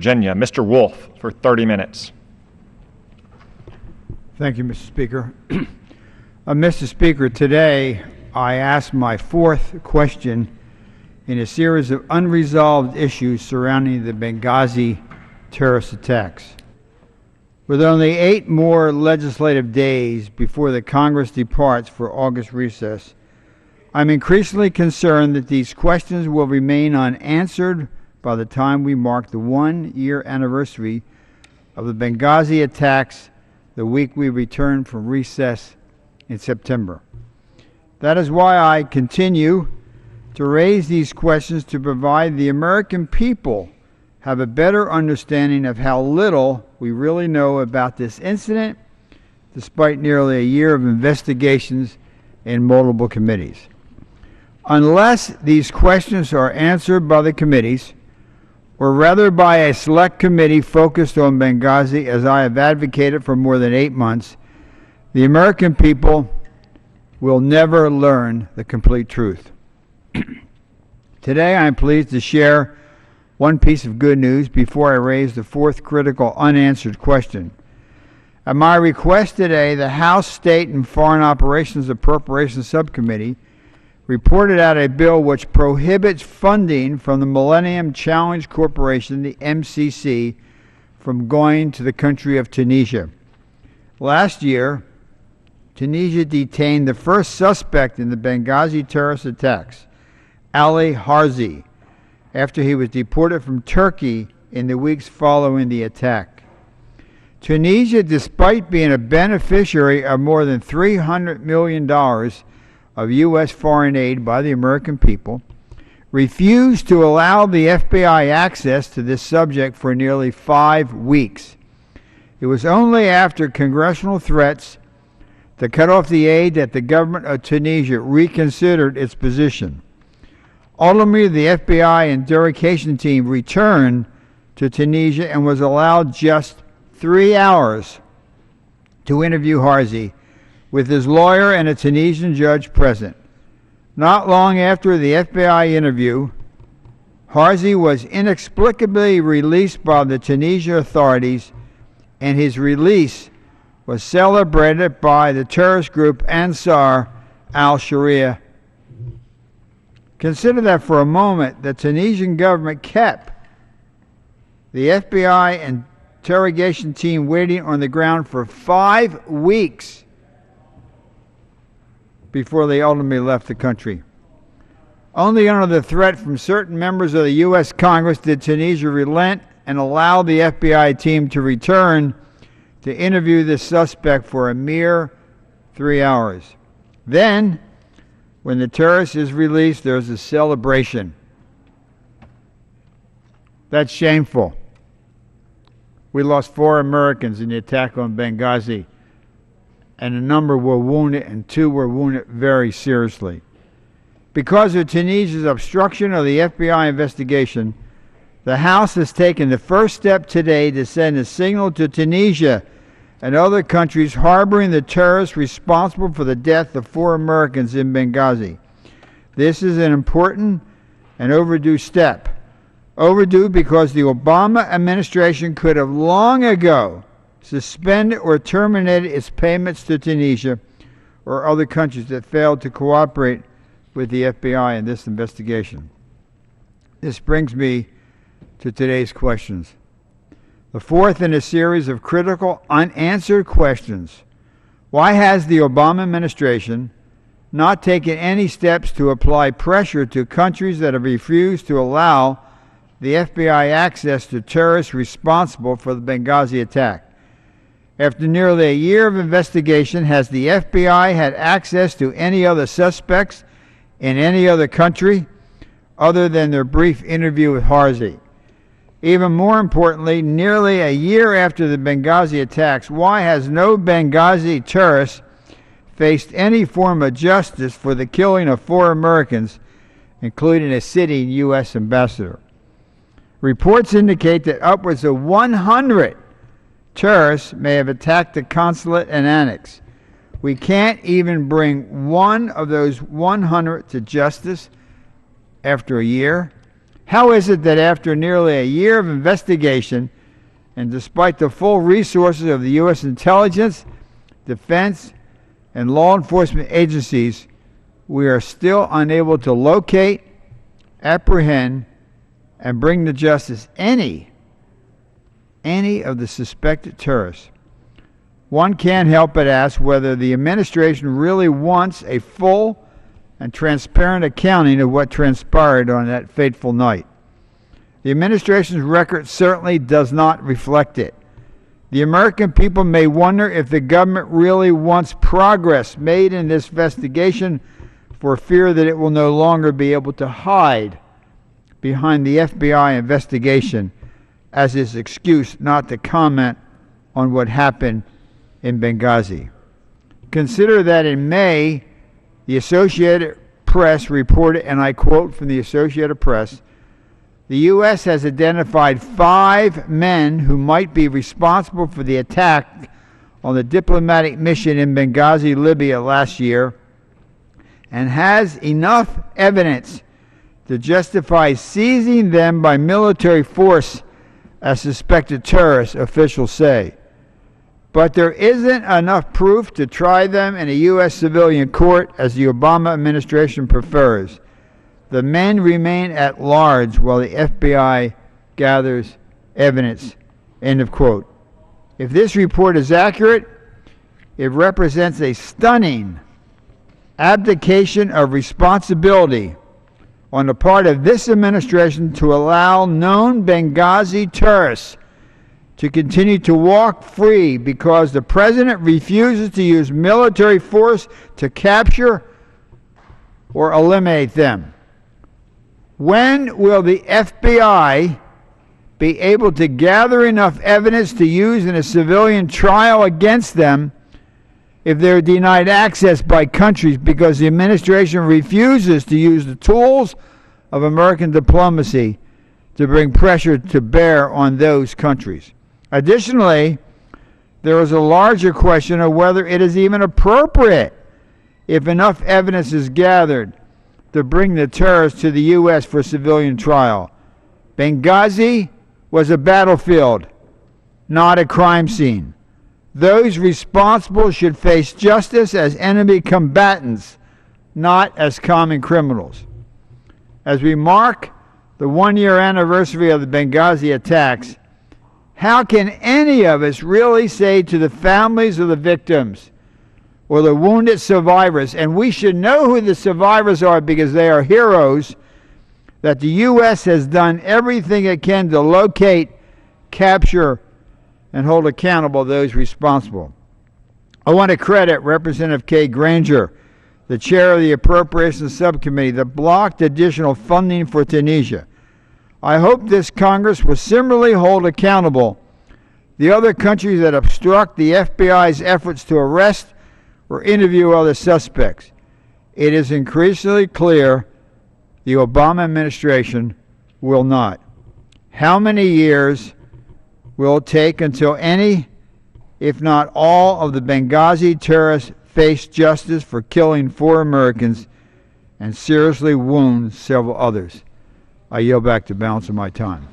Virginia. Mr. Wolf for 30 minutes. Thank you, Mr. Speaker. Mr. Speaker, today I ask my fourth question in a series of unresolved issues surrounding the Benghazi terrorist attacks. With only 8 more legislative days before the Congress departs for August recess, I'm increasingly concerned that these questions will remain unanswered by the time we mark the 1-year anniversary of the Benghazi attacks the week we return from recess in September. That is why I continue to raise these questions, to provide the American people have a better understanding of how little we really know about this incident, despite nearly a year of investigations in multiple committees. Unless these questions are answered by the committees, or rather by a select committee focused on Benghazi, as I have advocated for more than 8 months, the American people will never learn the complete truth. Today I am pleased to share one piece of good news before I raise the fourth critical unanswered question. At my request today, the House State and Foreign Operations Appropriations Subcommittee reported out a bill which prohibits funding from the Millennium Challenge Corporation, the MCC, from going to the country of Tunisia. Last year, Tunisia detained the first suspect in the Benghazi terrorist attacks, Ali Harzi, after he was deported from Turkey in the weeks following the attack. Tunisia, despite being a beneficiary of more than $300 million of U.S. foreign aid by the American people, refused to allow the FBI access to this subject for nearly 5 weeks. It was only after congressional threats to cut off the aid that the government of Tunisia reconsidered its position. Ultimately, the FBI interrogation team returned to Tunisia and was allowed just 3 hours to interview Harzi, with his lawyer and a Tunisian judge present. Not long after the FBI interview, Harzi was inexplicably released by the Tunisian authorities, and his release was celebrated by the terrorist group Ansar al-Sharia. Consider that for a moment the Tunisian government kept the FBI interrogation team waiting on the ground for 5 weeks before they ultimately left the country. Only under the threat from certain members of the U.S. Congress did Tunisia relent and allow the FBI team to return to interview the suspect for a mere 3 hours. Then, when the terrorist is released, there's a celebration. That's shameful. We lost 4 Americans in the attack on Benghazi, and a number were wounded, and 2 were wounded very seriously. Because of Tunisia's obstruction of the FBI investigation, the House has taken the first step today to send a signal to Tunisia and other countries harboring the terrorists responsible for the death of 4 Americans in Benghazi. This is an important and overdue step. Overdue because the Obama administration could have long ago suspended or terminated its payments to Tunisia or other countries that failed to cooperate with the FBI in this investigation. This brings me to today's questions. The fourth in a series of critical, unanswered questions. Why has the Obama administration not taken any steps to apply pressure to countries that have refused to allow the FBI access to terrorists responsible for the Benghazi attack? After nearly a year of investigation, has the FBI had access to any other suspects in any other country other than their brief interview with Harzi? Even more importantly, nearly a year after the Benghazi attacks, why has no Benghazi terrorist faced any form of justice for the killing of 4 Americans, including a sitting U.S. ambassador? Reports indicate that upwards of 100 terrorists may have attacked the consulate and annex. We can't even bring one of those 100 to justice after a year. How is it that after nearly a year of investigation, and despite the full resources of the U.S. intelligence, defense, and law enforcement agencies, we are still unable to locate, apprehend, and bring to justice any of the suspected terrorists? One can't help but ask whether the administration really wants a full and transparent accounting of what transpired on that fateful night. The administration's record certainly does not reflect it. The American people may wonder if the government really wants progress made in this investigation for fear that it will no longer be able to hide behind the FBI investigation as its excuse not to comment on what happened in Benghazi. Consider that in May, the Associated Press reported, and I quote from the Associated Press, "The U.S. has identified 5 men who might be responsible for the attack on the diplomatic mission in Benghazi, Libya last year, and has enough evidence to justify seizing them by military force as suspected terrorists," officials say. But there isn't enough proof to try them in a U.S. civilian court, as the Obama administration prefers. The men remain at large while the FBI gathers evidence. End of quote. If this report is accurate, it represents a stunning abdication of responsibility on the part of this administration to allow known Benghazi terrorists to continue to walk free because the president refuses to use military force to capture or eliminate them. When will the FBI be able to gather enough evidence to use in a civilian trial against them if they're denied access by countries because the administration refuses to use the tools of American diplomacy to bring pressure to bear on those countries? Additionally, there is a larger question of whether it is even appropriate, if enough evidence is gathered, to bring the terrorists to the U.S. for civilian trial. Benghazi was a battlefield, not a crime scene. Those responsible should face justice as enemy combatants, not as common criminals. As we mark the 1-year anniversary of the Benghazi attacks, how can any of us really say to the families of the victims or the wounded survivors, and we should know who the survivors are because they are heroes, that the U.S. has done everything it can to locate, capture, and hold accountable those responsible? I want to credit Representative Kay Granger, the chair of the Appropriations Subcommittee, that blocked additional funding for Tunisia. I hope this Congress will similarly hold accountable the other countries that obstruct the FBI's efforts to arrest or interview other suspects. It is increasingly clear the Obama administration will not. How many years will it take until any, if not all, of the Benghazi terrorists face justice for killing 4 Americans and seriously wound several others? I yield back the balance of my time.